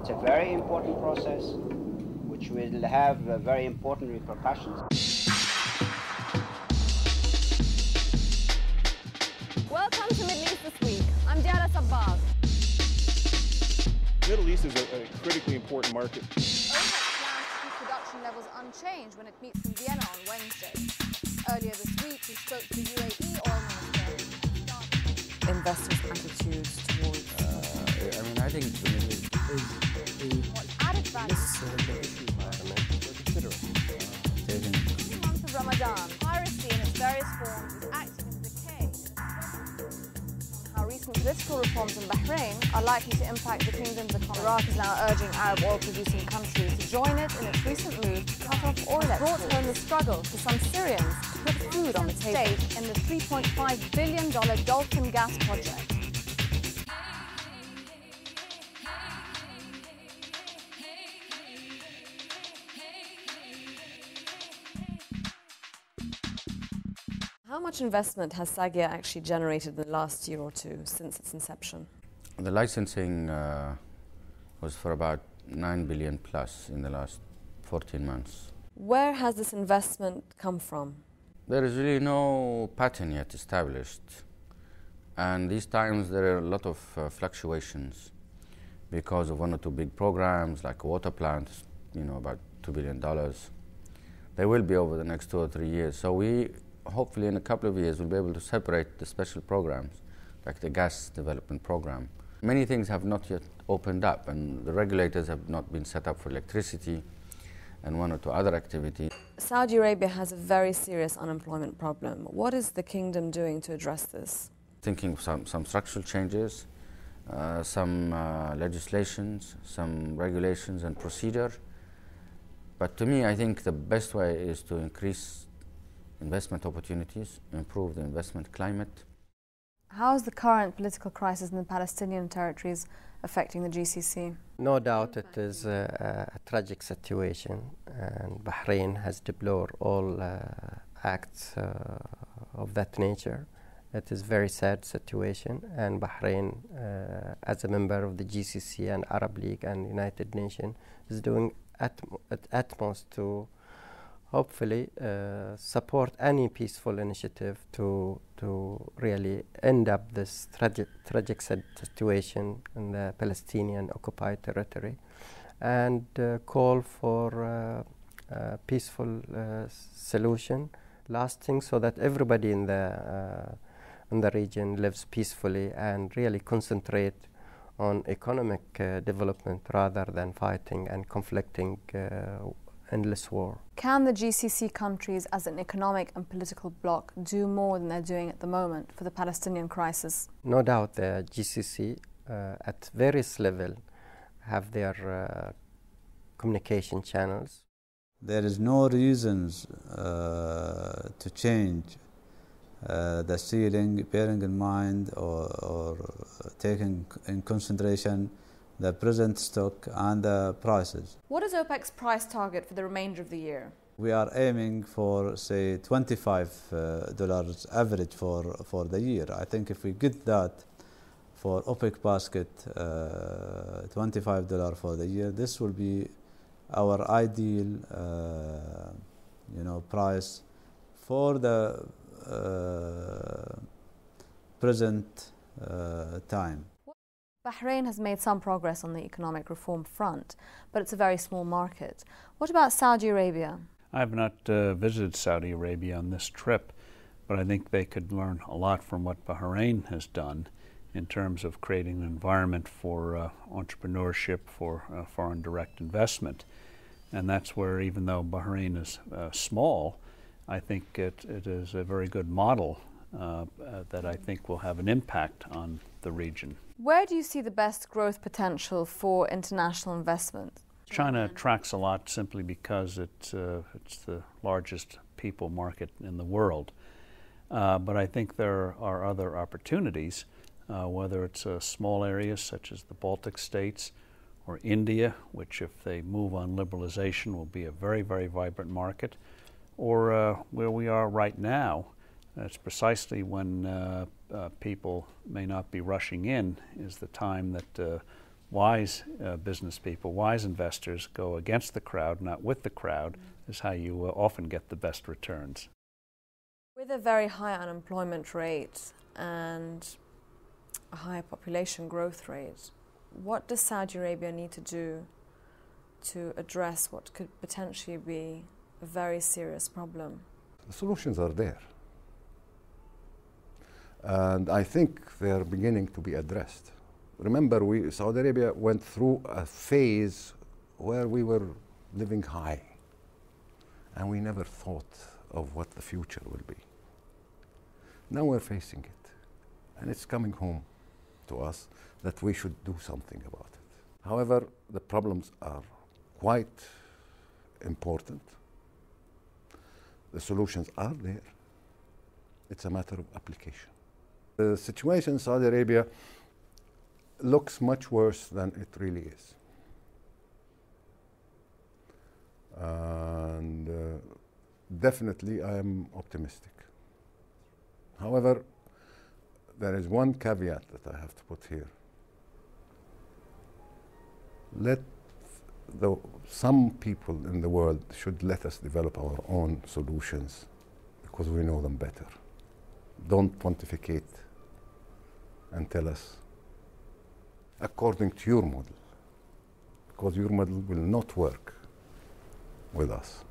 It's a very important process which will have very important repercussions. Welcome to Middle East This Week. I'm Dyala Sabbagh. The Middle East is a critically important market. OPEC plans to keep production levels unchanged when it meets in Vienna on Wednesday. Earlier this week, we spoke to the UAE oil minister. Investors' attitudes towards... I think the Middle East is what added value? taking... In the month of Ramadan, piracy in its various forms is acting as a decay. How recent political reforms in Bahrain are likely to impact the kingdom's economy. Iraq is now urging Arab oil-producing countries to join it in its recent move to cut off oil exports. Brought home the struggle for some Syrians to put food on the table in the $3.5 billion Dolphin gas project. How much investment has Sabbagh actually generated in the last year or two since its inception? The licensing was for about 9 billion plus in the last 14 months. Where has this investment come from? There is really no pattern yet established, and these times there are a lot of fluctuations because of one or two big programs like a water plant, about $2 billion. They will be over the next 2 or 3 years. So we hopefully in a couple of years we'll be able to separate the special programs like the gas development program. Many things have not yet opened up, and the regulators have not been set up for electricity and one or two other activities. Saudi Arabia has a very serious unemployment problem. What is the kingdom doing to address this? Thinking of some structural changes, some legislations, some regulations and procedure. But to me, I think the best way is to increase investment opportunities, improve the investment climate. How is the current political crisis in the Palestinian territories affecting the GCC? No doubt it is a tragic situation, and Bahrain has deplored all acts of that nature. It is a very sad situation, and Bahrain, as a member of the GCC and Arab League and United Nations, is doing utmost to hopefully support any peaceful initiative to really end up this tragic situation in the Palestinian occupied territory, and call for a peaceful solution lasting so that everybody in the region lives peacefully and really concentrate on economic development rather than fighting and conflicting endless war. Can the GCC countries as an economic and political bloc do more than they're doing at the moment for the Palestinian crisis? No doubt the GCC at various levels have their communication channels. There is no reasons to change the ceiling, bearing in mind or taking in consideration the present stock and the prices. What is OPEC's price target for the remainder of the year? We are aiming for, say, $25 average for the year. I think if we get that for OPEC basket, $25 for the year, this will be our ideal, price for the present time. Bahrain has made some progress on the economic reform front, but it's a very small market. What about Saudi Arabia? I have not visited Saudi Arabia on this trip, but I think they could learn a lot from what Bahrain has done in terms of creating an environment for entrepreneurship, for foreign direct investment. And that's where, even though Bahrain is small, I think it is a very good model that I think will have an impact on the region. Where do you see the best growth potential for international investment? China attracts a lot simply because it's the largest people market in the world. But I think there are other opportunities, whether it's small areas such as the Baltic states or India, which if they move on liberalization will be a very, very vibrant market, or where we are right now. It's precisely when people may not be rushing in is the time that wise business people, wise investors go against the crowd, not with the crowd, is how you often get the best returns. With a very high unemployment rate and a high population growth rate, what does Saudi Arabia need to do to address what could potentially be a very serious problem? The solutions are there. And I think they are beginning to be addressed. Remember, Saudi Arabia went through a phase where we were living high, and we never thought of what the future will be. Now we're facing it, and it's coming home to us that we should do something about it. However, the problems are quite important. The solutions are there. It's a matter of application. The situation in Saudi Arabia looks much worse than it really is. And definitely I am optimistic. However, there is one caveat that I have to put here. Some people in the world should let us develop our own solutions because we know them better. Don't pontificate and tell us according to your model, because your model will not work with us.